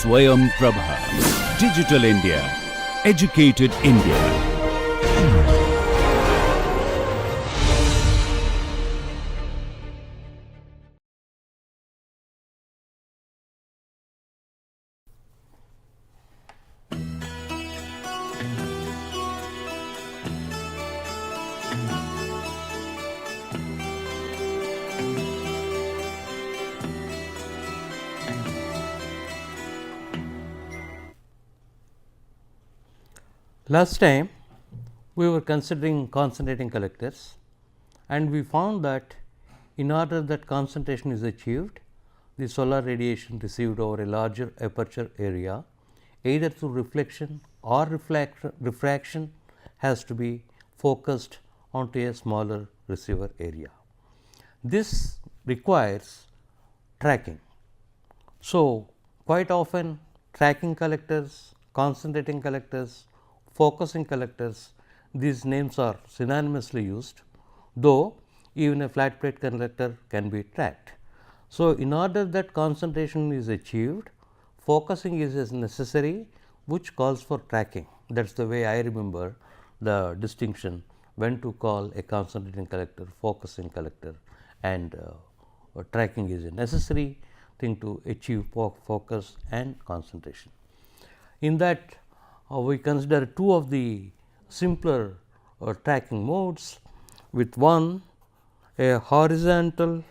Swayam Prabha. Digital India. Educated India. Last time we were considering concentrating collectors, and we found that in order that concentration is achieved, the solar radiation received over a larger aperture area either through reflection or refraction has to be focused onto a smaller receiver area. This requires tracking. So, quite often tracking collectors, concentrating collectors, focusing collectors, these names are synonymously used, though even a flat plate collector can be tracked. So, in order that concentration is achieved, focusing is necessary, which calls for tracking. That is the way I remember the distinction when to call a concentrating collector, focusing collector, and tracking is a necessary thing to achieve focus and concentration. In that we consider two of the simpler tracking modes, with one a horizontal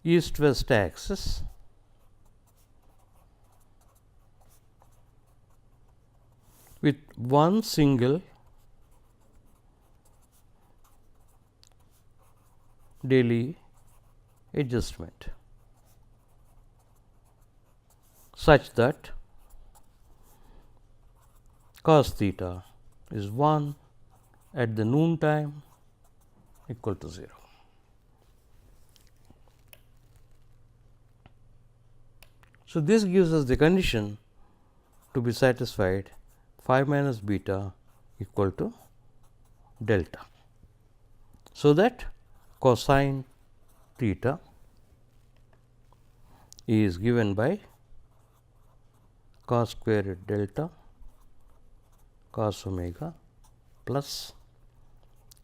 east west axis with one single daily adjustment, such that cos theta is 1 at the noon time equal to 0. So, this gives us the condition to be satisfied phi minus beta equal to delta. So, that cosine theta is given by cos squared delta cos omega plus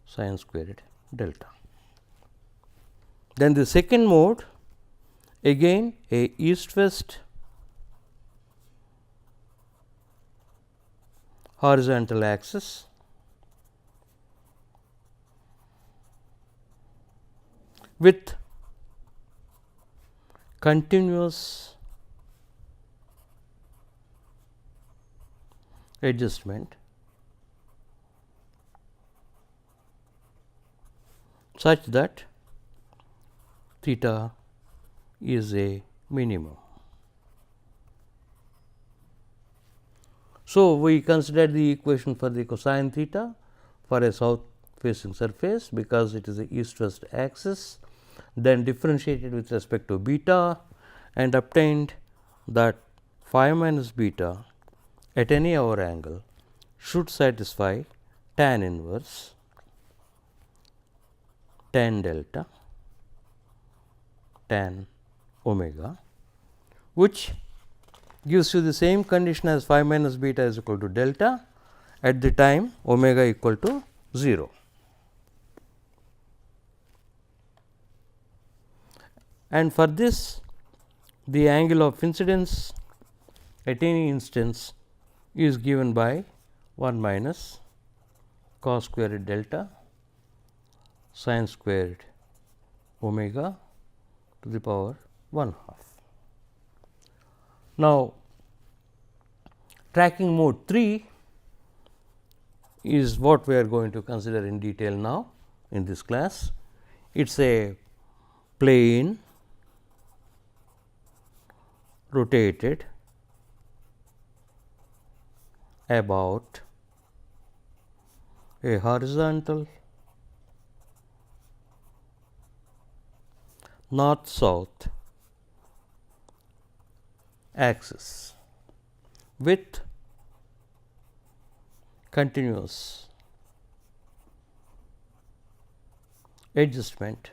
sin squared delta. Then the second mode, again a east west horizontal axis with continuous adjustment such that theta is a minimum. So, we consider the equation for the cosine theta for a south facing surface, because it is a east west axis, then differentiated with respect to beta and obtained that phi minus beta at any hour angle should satisfy tan inverse tan delta tan omega, which gives you the same condition as phi minus beta is equal to delta at the time omega equal to 0. And for this, the angle of incidence at any instance is given by 1 minus cos squared delta sin squared omega to the power 1/2. Now, tracking mode 3 is what we are going to consider in detail now in this class. It is a plane rotated about a horizontal north south axis with continuous adjustment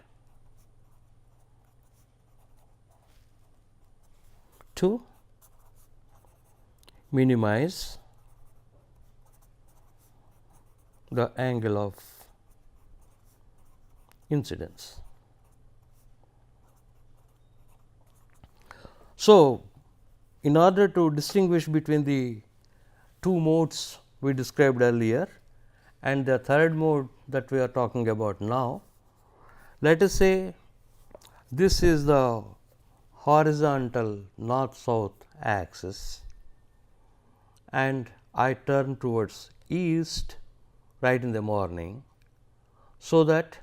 to minimize the angle of incidence. So, in order to distinguish between the two modes we described earlier and the third mode that we are talking about now, let us say this is the horizontal north south axis and I turn towards east right in the morning, so that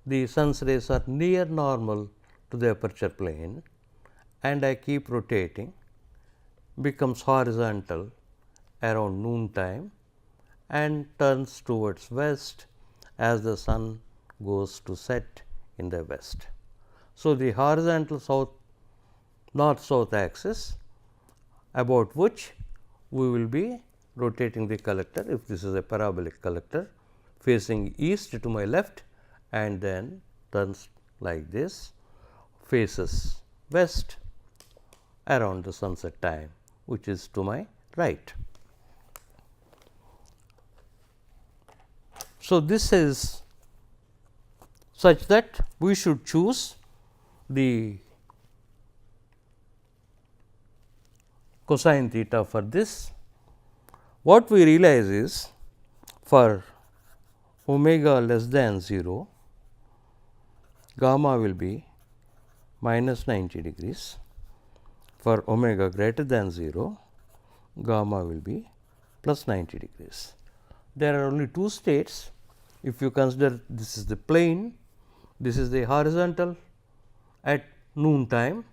the sun's rays are near normal to the aperture plane, and I keep rotating, becomes horizontal around noon time and turns towards west as the sun goes to set in the west. So, the horizontal north south axis about which we will be rotating the collector, if this is a parabolic collector, facing east to my left and then turns like this, faces west around the sunset time, which is to my right. So, this is such that we should choose the cosine theta for this. What we realize is, for omega less than 0, gamma will be minus 90 degrees. For omega greater than 0, gamma will be plus 90 degrees. There are only two states. If you consider this is the plane, this is the horizontal at noon time,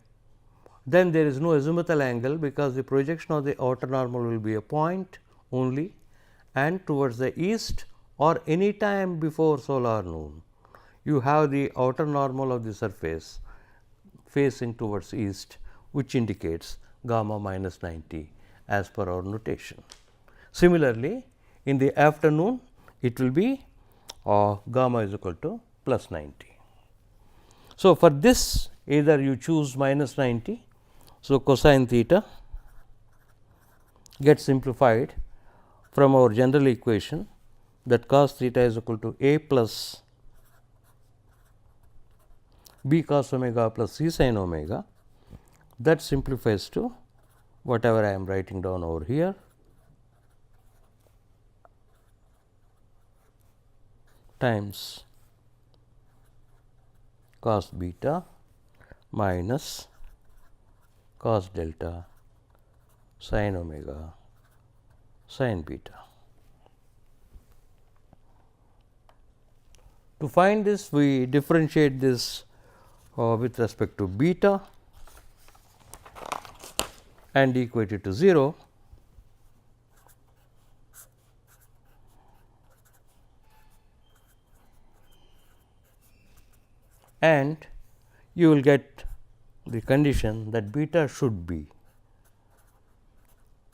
then there is no azimuthal angle, because the projection of the outer normal will be a point only, and towards the east or any time before solar noon, you have the outer normal of the surface facing towards east, which indicates gamma minus 90 as per our notation. Similarly, in the afternoon it will be gamma is equal to plus 90. So, for this either you choose minus 90. So, cosine theta gets simplified from our general equation, that cos theta is equal to a plus b cos omega plus c sin omega. That simplifies to whatever I am writing down over here, times cos beta minus cos delta sin omega sin beta. To find this, we differentiate this with respect to beta and equate it to 0, and you will get the condition that beta should be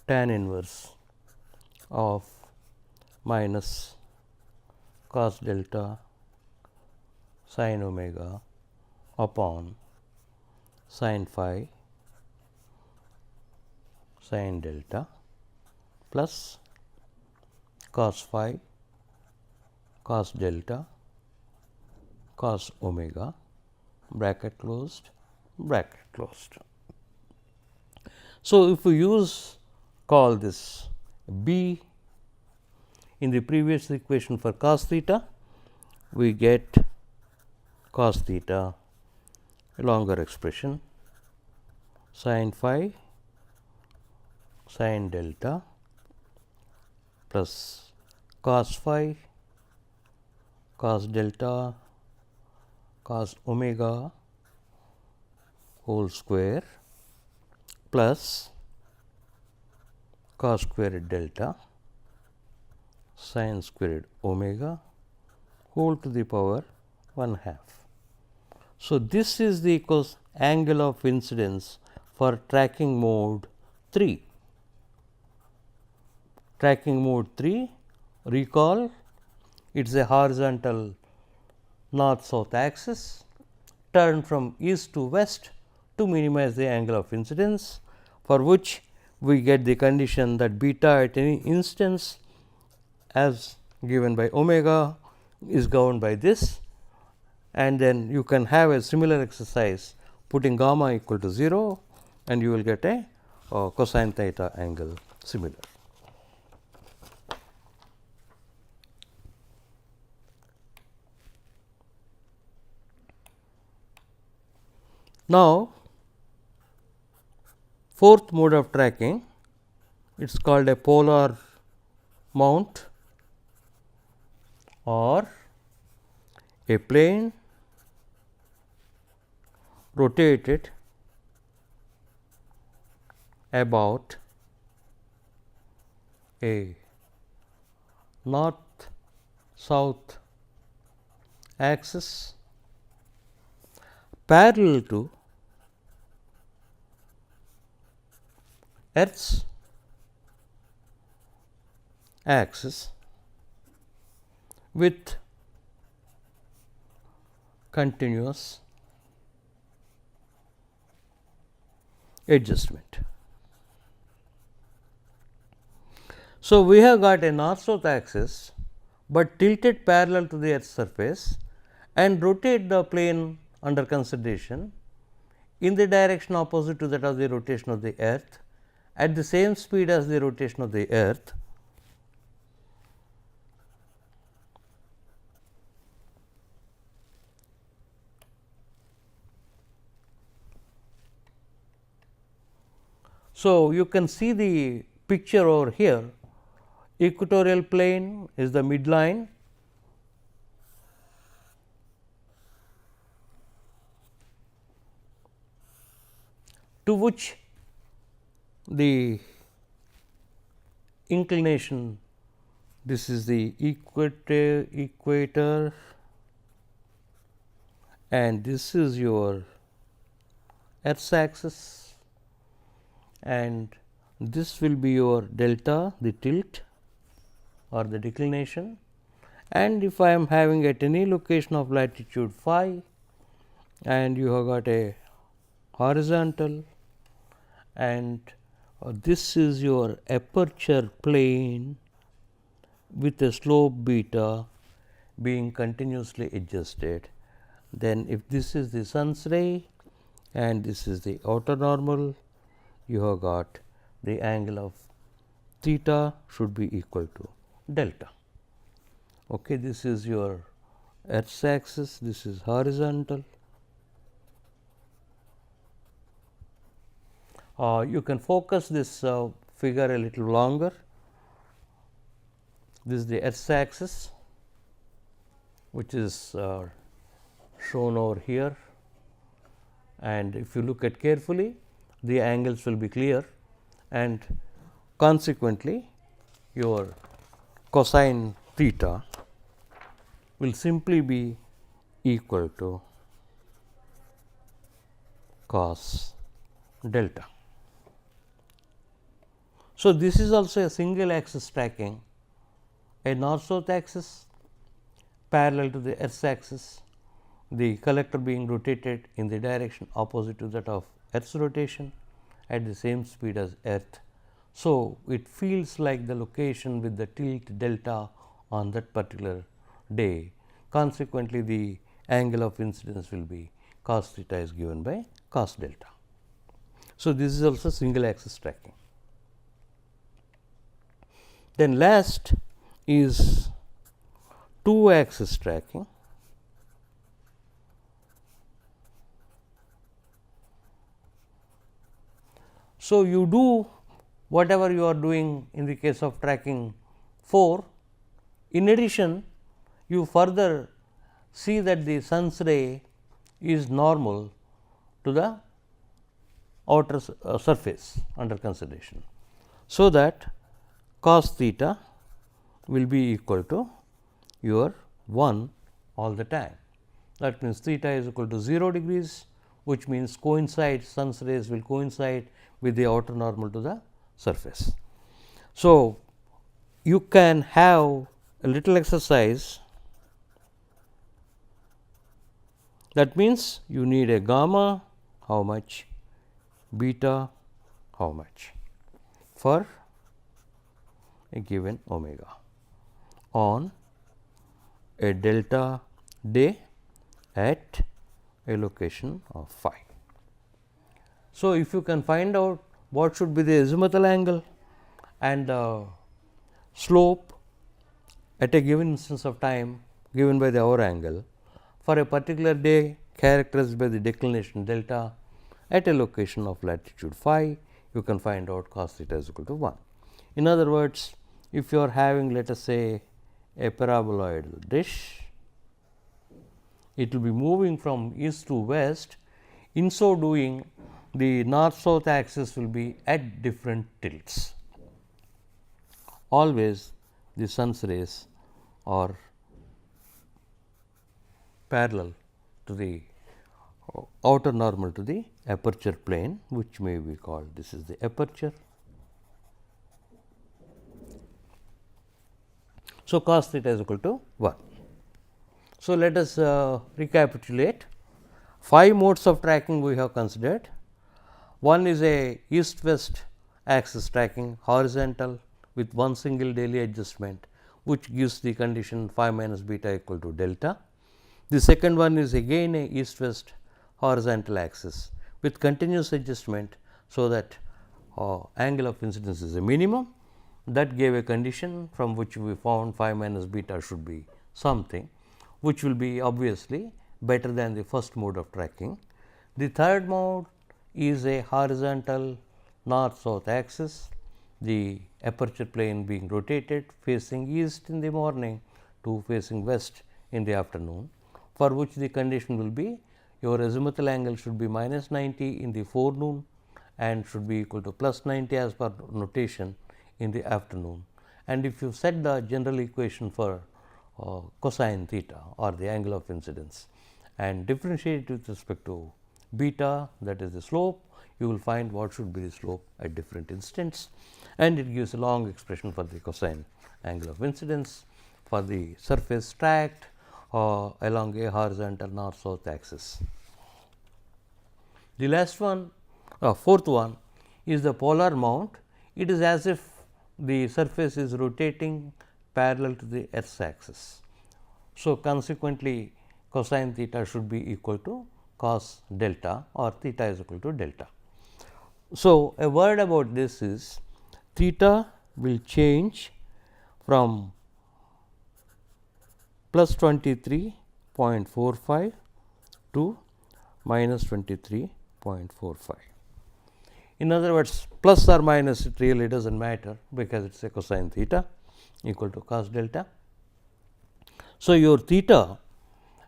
tan inverse of minus cos delta sin omega upon sin phi sin delta plus cos phi cos delta cos omega bracket closed bracket closed. So, if we call this b in the previous equation for cos theta, we get cos theta, a longer expression, sin phi sin delta plus cos phi cos delta cos omega whole square plus cos squared delta sin squared omega whole to the power 1/2. So, this is the angle of incidence for tracking mode 3. Tracking mode 3, recall, it is a horizontal north south axis turned from east to west to minimize the angle of incidence. for which we get the condition that beta at any instance as given by omega is governed by this, and then you can have a similar exercise putting gamma equal to 0 and you will get a cosine theta angle similar. Now, fourth mode of tracking, it is called a polar mount or a plane rotated about a north south axis parallel to Earth's axis with continuous adjustment. So, we have got a north south axis, but tilted parallel to the Earth's surface and rotate the plane under consideration in the direction opposite to that of the rotation of the Earth at the same speed as the rotation of the Earth. So, you can see the picture over here. Equatorial plane is the midline, to which the inclination, this is the equator and this is your Earth's axis, and this will be your delta, the tilt or the declination. And if I am having at any location of latitude phi and you have got a horizontal and this is your aperture plane with a slope beta being continuously adjusted, then if this is the sun's ray and this is the outer normal, you have got the angle of theta should be equal to delta. Okay, this is your Earth's axis, this is horizontal. You can focus this figure a little longer. This is the Earth's axis, which is shown over here, and if you look at carefully, the angles will be clear, and consequently your cosine theta will simply be equal to cos delta. So, this is also a single axis tracking, a north south axis parallel to the Earth's axis, the collector being rotated in the direction opposite to that of Earth's rotation at the same speed as Earth. So, it feels like the location with the tilt delta on that particular day. Consequently, the angle of incidence will be cos theta is given by cos delta. So, this is also single axis tracking. Then last is two axis tracking. So, you do whatever you are doing in the case of tracking 4. In addition, you further see that the sun's ray is normal to the outer surface under consideration. So, that cos theta will be equal to your 1 all the time. That means, theta is equal to 0 degrees, which means coincide sun's rays will coincide with the outer normal to the surface. So, you can have a little exercise, that means you need a gamma how much, beta how much for a given omega on a delta day at a location of phi. So, if you can find out what should be the azimuthal angle and the slope at a given instance of time given by the hour angle for a particular day characterized by the declination delta at a location of latitude phi, you can find out cos theta is equal to 1. In other words, if you are having, let us say, a paraboloid dish, it will be moving from east to west. In so doing, the north south axis will be at different tilts. Always the sun's rays are parallel to the outer normal to the aperture plane, which may be called, this is the aperture. So, cos theta is equal to 1. So, let us recapitulate 5 modes of tracking we have considered. One is a east west axis tracking horizontal with one single daily adjustment, which gives the condition phi minus beta equal to delta. The second one is again a east west horizontal axis with continuous adjustment, so that angle of incidence is a minimum. That gave a condition from which we found phi minus beta should be something, which will be obviously better than the first mode of tracking. The third mode is a horizontal north south axis, the aperture plane being rotated facing east in the morning to facing west in the afternoon, for which the condition will be your azimuthal angle should be minus 90 in the forenoon and should be equal to plus 90 as per notation in the afternoon. And if you set the general equation for cosine theta or the angle of incidence and differentiate it with respect to beta, that is the slope, you will find what should be the slope at different instants, and it gives a long expression for the cosine angle of incidence for the surface tracked along a horizontal north south axis. The last one, fourth one is the polar mount. It is as if the surface is rotating parallel to the earth's axis. So, consequently, cosine theta should be equal to cos delta or theta is equal to delta. So, a word about this is theta will change from plus 23.45 to minus 23.45. In other words, plus or minus it really does not matter, because it is a cosine theta equal to cos delta. So, your theta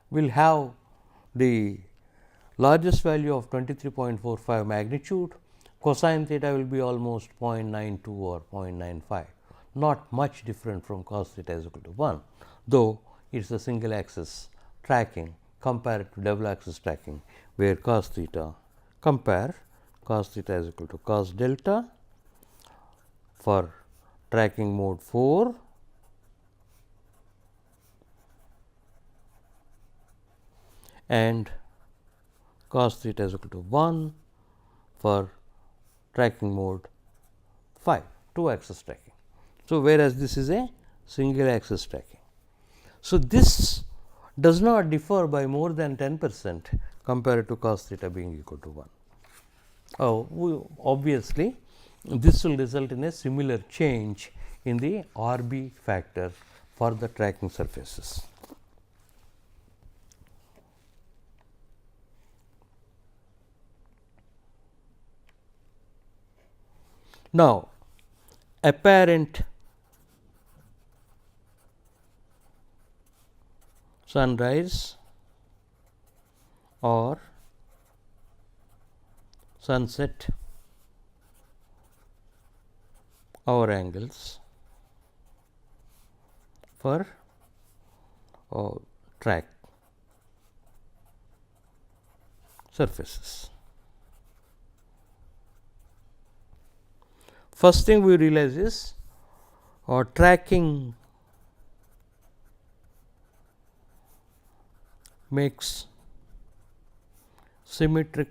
will have the largest value of 23.45 magnitude, cosine theta will be almost 0.92 or 0.95, not much different from cos theta is equal to 1, though it is a single axis tracking compared to double axis tracking, where cos theta is equal to cos delta for tracking mode 4 and cos theta is equal to 1 for tracking mode 5, 2 axis tracking. So, whereas this is a single axis tracking. So, this does not differ by more than 10% compared to cos theta being equal to 1. Obviously, this will result in a similar change in the RB factor for the tracking surfaces. Now, apparent sunrise or sunset hour angles for track surfaces. First thing we realize is tracking makes symmetric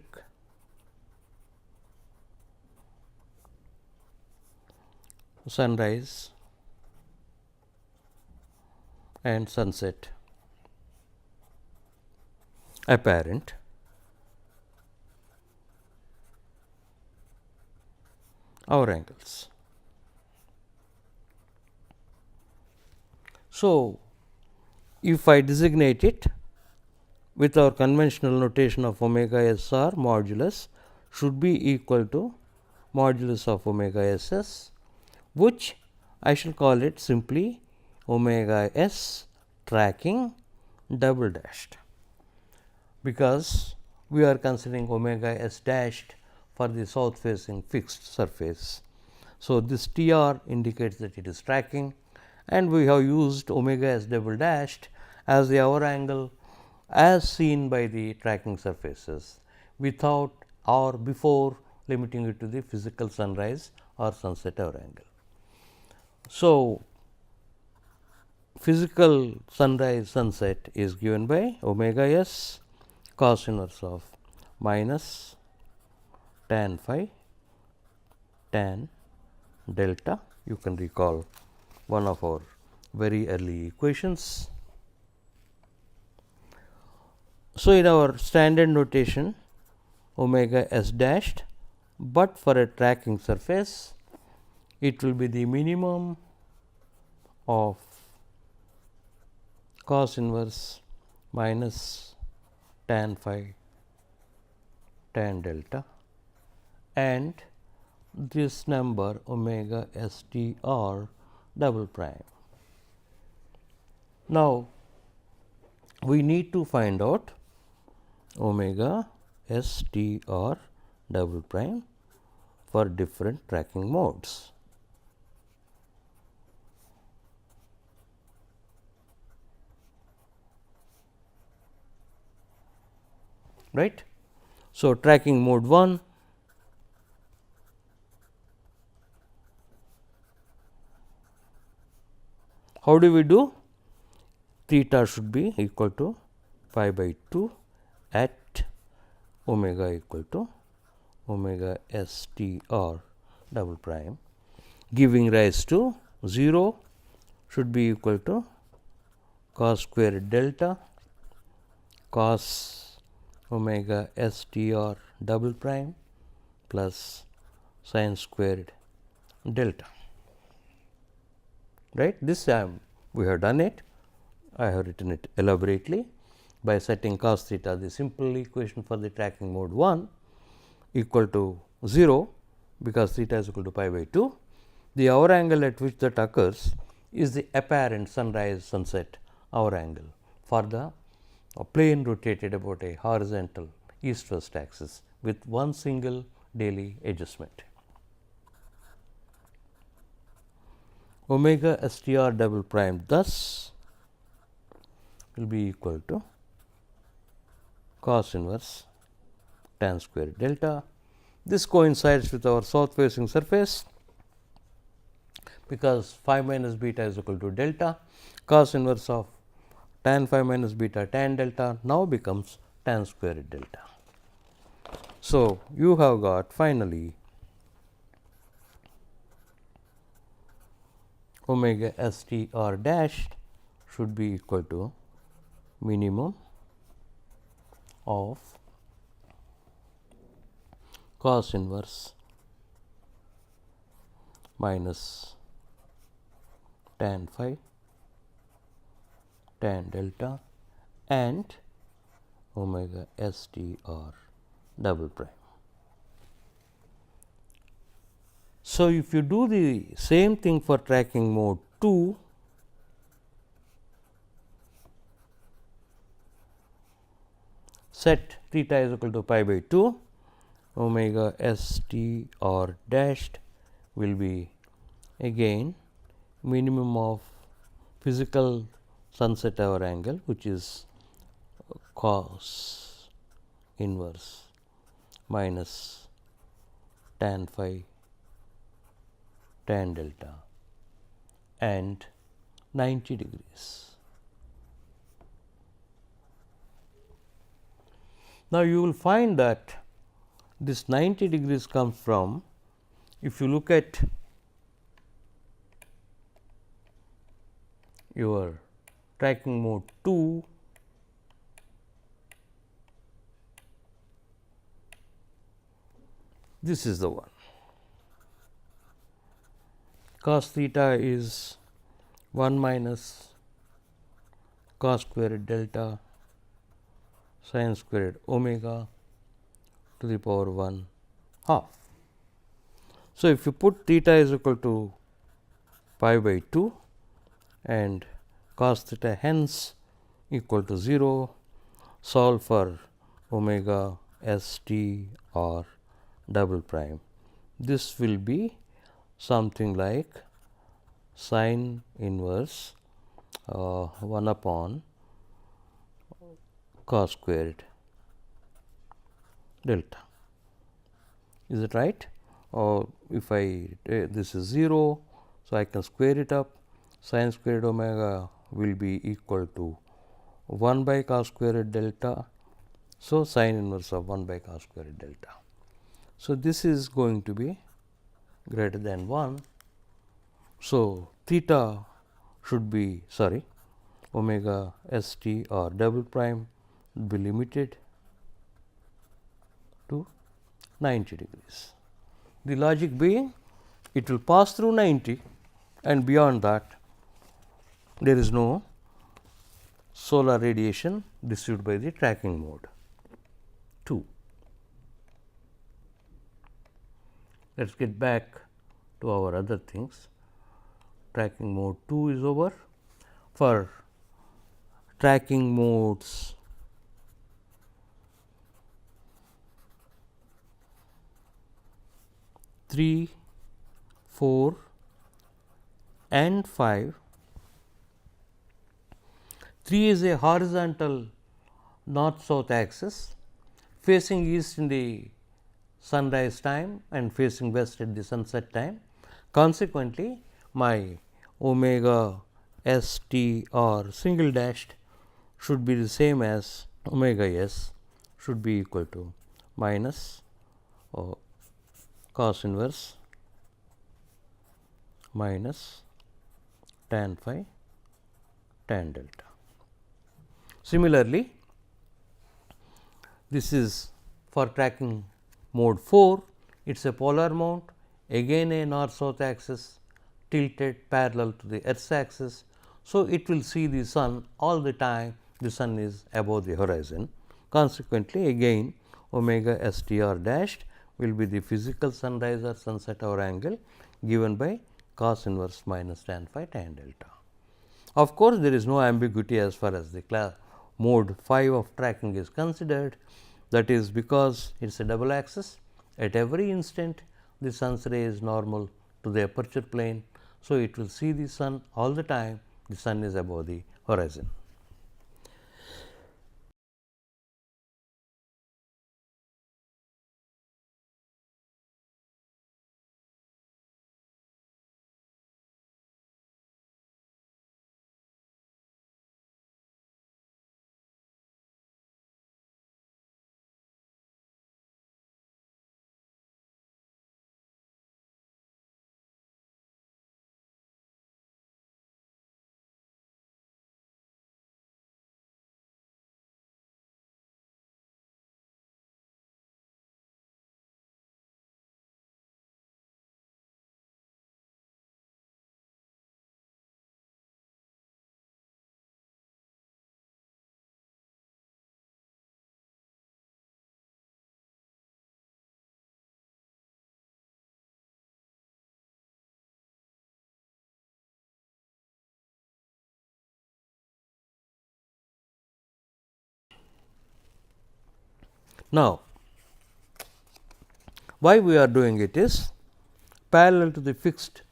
sunrise and sunset apparent. Hour angles. So, if I designate it with our conventional notation of omega SR, modulus should be equal to modulus of omega SS, which I shall call it simply omega S tracking double dashed, because we are considering omega S dashed for the south facing fixed surface. So, this TR indicates that it is tracking, and we have used omega S double dashed as the hour angle as seen by the tracking surfaces without or before limiting it to the physical sunrise or sunset hour angle. So, physical sunrise sunset is given by omega S cos inverse of minus tan phi tan delta. You can recall one of our very early equations. So, in our standard notation omega S dashed, but for a tracking surface it will be the minimum of cos inverse minus tan phi tan delta, and this number omega S T R double prime. Now, we need to find out omega S T R double prime for different tracking modes. Right. So, tracking mode 1, how do we do? Theta should be equal to pi by 2 at omega equal to omega S T R double prime, giving rise to 0 should be equal to cos squared delta cos omega S T R double prime plus sin squared delta. Right. This we have done it. I have written it elaborately by setting cos theta, the simple equation for the tracking mode 1, equal to 0, because theta is equal to pi by 2. The hour angle at which that occurs is the apparent sunrise sunset hour angle for the plane rotated about a horizontal east west axis with one single daily adjustment. Omega STR double prime thus will be equal to cos inverse tan square delta. This coincides with our south facing surface, because phi minus beta is equal to delta. Cos inverse of tan phi minus beta tan delta now becomes tan square delta. So, you have got finally omega STR dashed should be equal to minimum of cos inverse minus tan phi tan delta and omega STR double prime. So, if you do the same thing for tracking mode 2, set theta is equal to pi by 2, omega STR dashed will be again minimum of physical sunset hour angle, which is cos inverse minus tan phi tan delta and 90 degrees. Now, you will find that this 90 degrees comes from, if you look at your tracking mode 2 this is the one. Cos theta is 1 minus cos squared delta sin squared omega to the power 1 half. So, if you put theta is equal to pi by 2 and cos theta hence equal to 0, solve for omega s t or double prime. This will be something like sin inverse 1 upon cos squared delta. Is it right? Or if I this is 0, so I can square it up, sin squared omega will be equal to 1 by cos squared delta. So, sin inverse of 1 by cos squared delta. So, this is going to be greater than 1. So, theta should be omega s t or double prime be limited to 90 degrees. The logic being it will pass through 90 and beyond that there is no solar radiation received by the tracking mode 2. Let us get back to our other things. Tracking mode 2 is over. For tracking modes 3, 4 and 5, 3 is a horizontal north south axis facing east in the sunrise time and facing west at the sunset time. Consequently, my omega s t or single dashed should be the same as omega s should be equal to minus cos inverse minus tan phi tan delta. Similarly, this is for tracking mode 4, it is a polar mount, again a north south axis tilted parallel to the earth's axis. So, it will see the sun all the time the sun is above the horizon. Consequently, again omega s t r dashed will be the physical sunrise or sunset hour angle given by cos inverse minus tan phi tan delta. Of course, there is no ambiguity as far as the mode 5 of tracking is considered, that is because it is a double axis. At every instant the sun's ray is normal to the aperture plane. So, it will see the sun all the time the sun is above the horizon. Now, why we are doing it is parallel to the fixed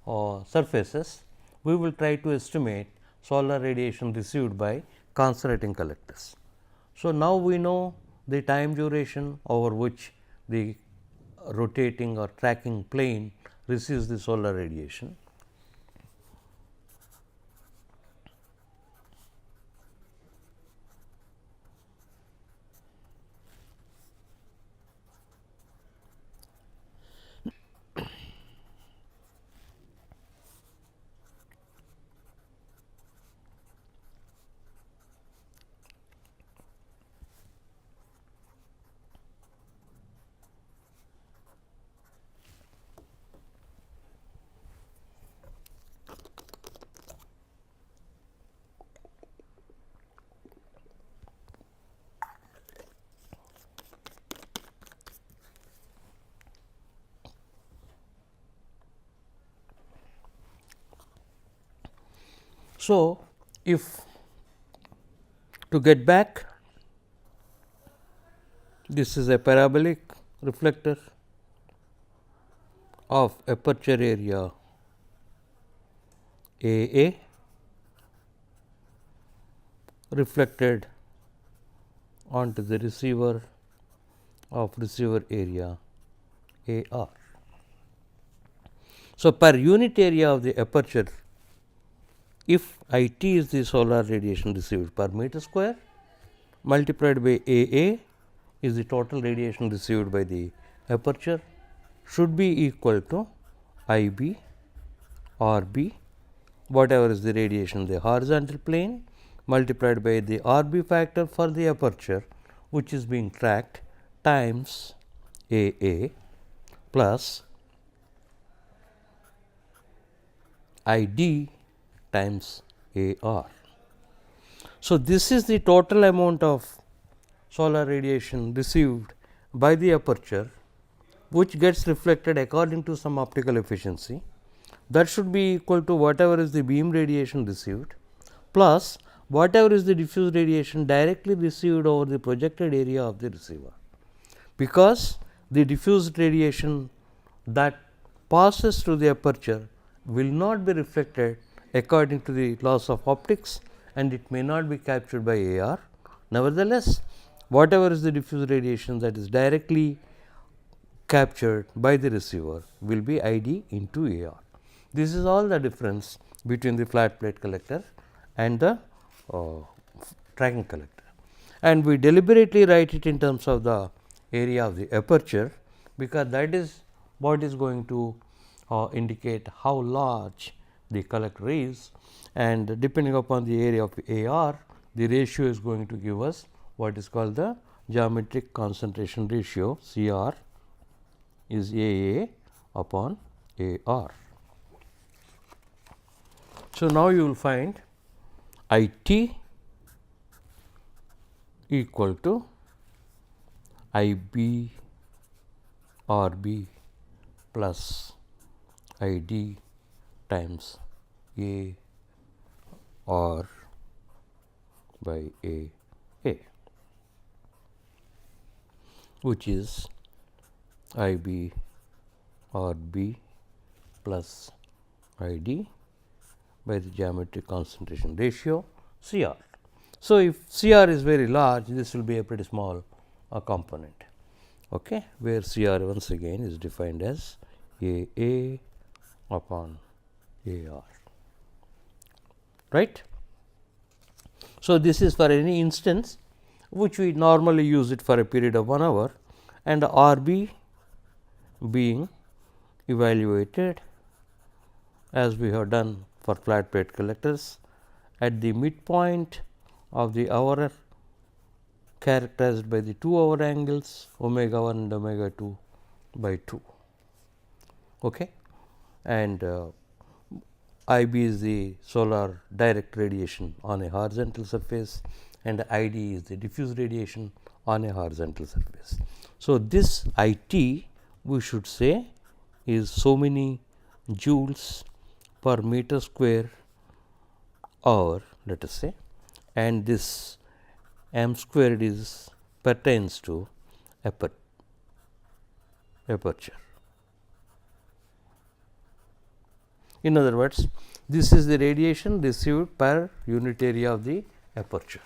surfaces, we will try to estimate solar radiation received by concentrating collectors. So, now we know the time duration over which the rotating or tracking plane receives the solar radiation. So, if to get back, this is a parabolic reflector of aperture area AA reflected onto the receiver of receiver area AR. So, per unit area of the aperture, if IT is the solar radiation received per meter square, multiplied by AA is the total radiation received by the aperture, should be equal to IB RB, whatever is the radiation in the horizontal plane, multiplied by the RB factor for the aperture which is being tracked, times AA plus ID times AR. So, this is the total amount of solar radiation received by the aperture, which gets reflected according to some optical efficiency, that should be equal to whatever is the beam radiation received plus whatever is the diffuse radiation directly received over the projected area of the receiver. Because the diffused radiation that passes through the aperture will not be reflected according to the laws of optics, and it may not be captured by AR. Nevertheless, whatever is the diffuse radiation that is directly captured by the receiver will be ID into AR. This is all the difference between the flat plate collector and the tracking collector, and we deliberately write it in terms of the area of the aperture, because that is what is going to indicate how large the collector is, and depending upon the area of AR, the ratio is going to give us what is called the geometric concentration ratio. CR is AA upon AR. So, now you will find IT equal to IB RB plus ID times AR by AA, which is IB RB plus ID by the geometric concentration ratio CR. So, if CR is very large, this will be a pretty small component, okay, where CR once again is defined as AA upon AR, right. So, this is for any instance which we normally use it for a period of 1 hour, and RB being evaluated as we have done for flat plate collectors at the midpoint of the hour characterized by the 2 hour angles omega 1 and omega 2 by 2. Okay. And IB is the solar direct radiation on a horizontal surface, and ID is the diffuse radiation on a horizontal surface. So, this IT we should say is so many joules per meter square hour, let us say, and this m squared is pertains to aperture. In other words, this is the radiation received per unit area of the aperture.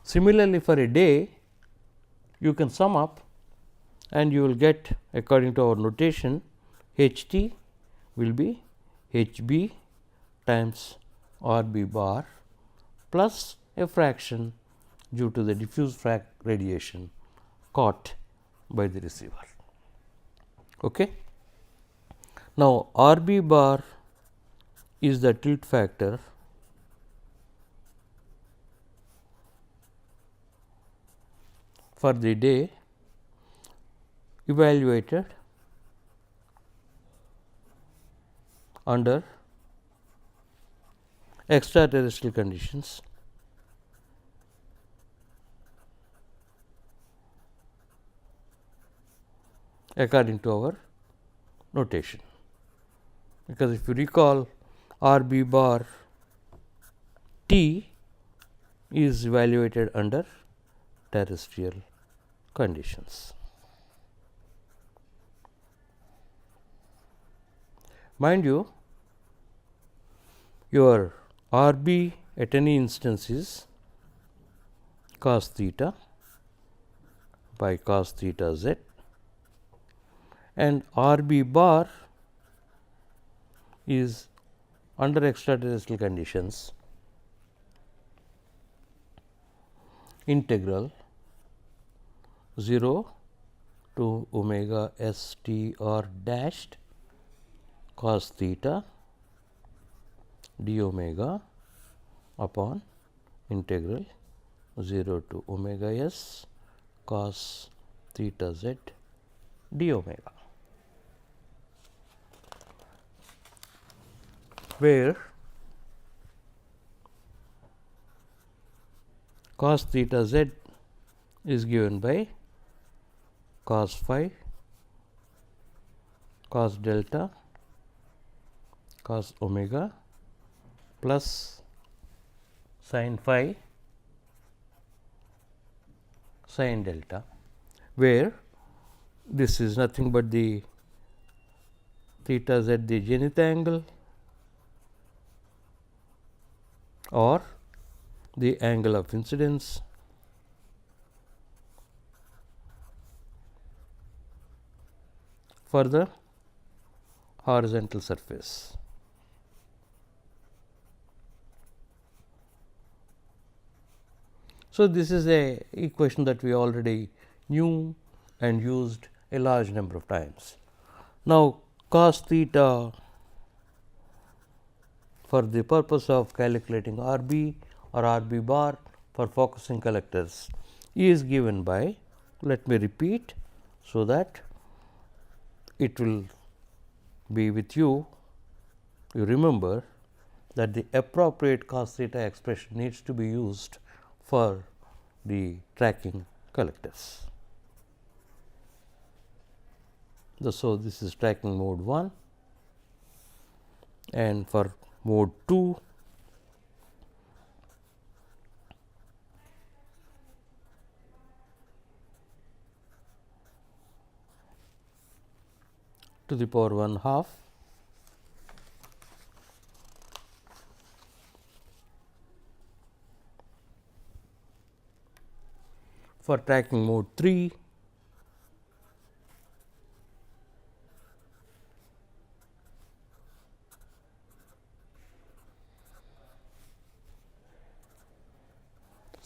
Similarly, for a day, you can sum up and you will get, according to our notation, HT will be HB times RB bar plus a fraction due to the diffuse radiation caught by the receiver. Okay. Now, RB bar is the tilt factor for the day evaluated under extraterrestrial conditions according to our notation. Because if you recall, R B bar T is evaluated under terrestrial conditions. Mind you, your R B at any instance is cos theta by cos theta z, and R B bar is under extraterrestrial conditions integral 0 to omega s t r dashed cos theta d omega upon integral 0 to omega s cos theta z d omega, where cos theta z is given by cos phi, cos delta, cos omega plus sin phi, sin delta, where this is nothing but the theta z, the zenith angle, or the angle of incidence for the horizontal surface. So, this is a equation that we already knew and used a large number of times. Now, cos theta for the purpose of calculating R B or R B bar for focusing collectors is given by, let me repeat, so that it will be with you. You remember that the appropriate cos theta expression needs to be used for the tracking collectors. So, this is tracking mode 1, and for mode 2 to the power 1/2 for tracking mode 3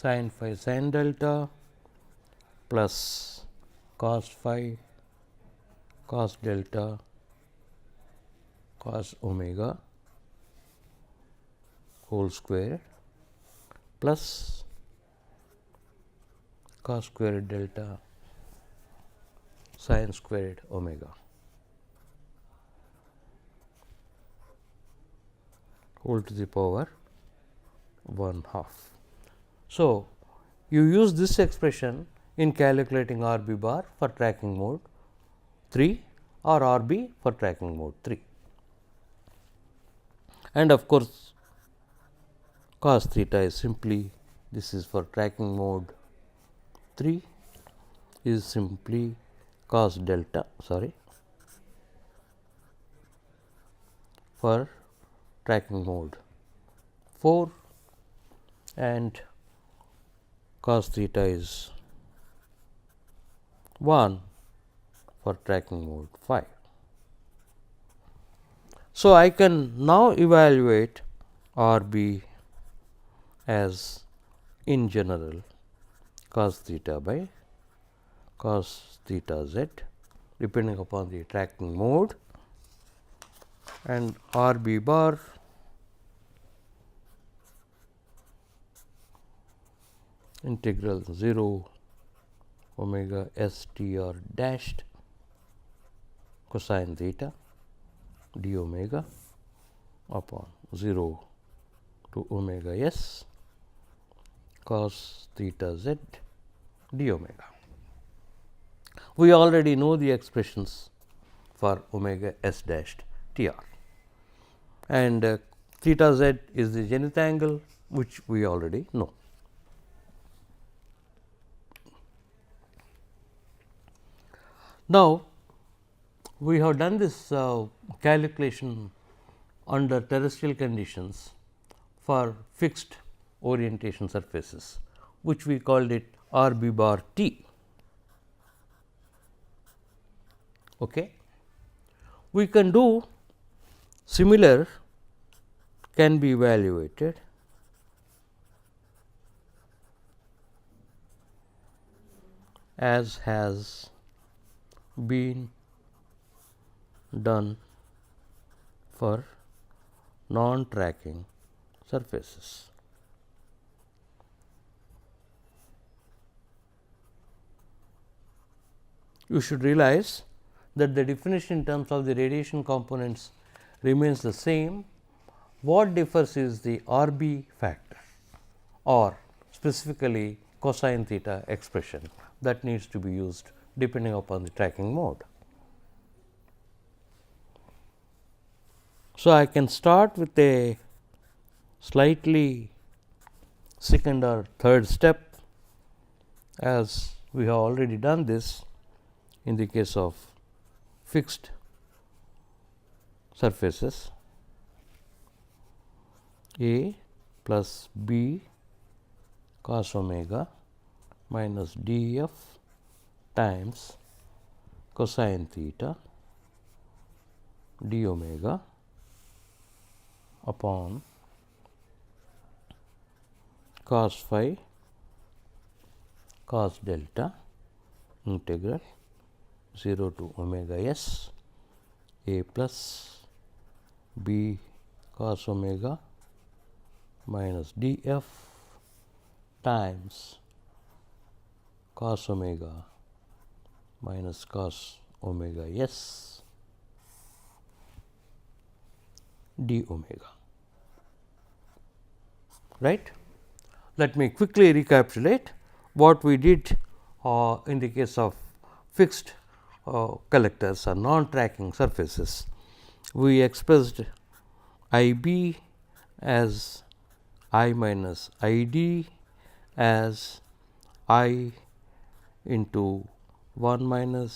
sin phi sin delta plus cos phi cos delta cos omega whole square plus cos squared delta sin squared omega whole to the power 1/2. So, you use this expression in calculating R B bar for tracking mode 3 or R B for tracking mode 3, and of course, cos theta is simply, this is for tracking mode 3 is simply cos delta for tracking mode 4, and cos theta is 1 for tracking mode 5. So, I can now evaluate R B as in general cos theta by cos theta z depending upon the tracking mode, and R B bar integral 0 omega s t r dashed cosine theta d omega upon 0 to omega s cos theta z d omega. We already know the expressions for omega s dashed t r, and theta z is the zenith angle, which we already know. Now, we have done this calculation under terrestrial conditions for fixed orientation surfaces, which we called it R b bar t. Okay. We can do similar, can be evaluated as has been done for non-tracking surfaces. You should realize that the definition in terms of the radiation components remains the same. What differs is the R b factor, or specifically cosine theta expression that needs to be used depending upon the tracking mode. So, I can start with a slightly second or third step, as we have already done this in the case of fixed surfaces. A plus b cos omega minus d f times cosine theta d omega upon cos phi cos delta integral 0 to omega s a plus b cos omega minus d f times cos omega minus cos omega s d omega. Right. Let me quickly recapitulate what we did in the case of fixed collectors or non-tracking surfaces. We expressed I b as I minus I d as I into 1 minus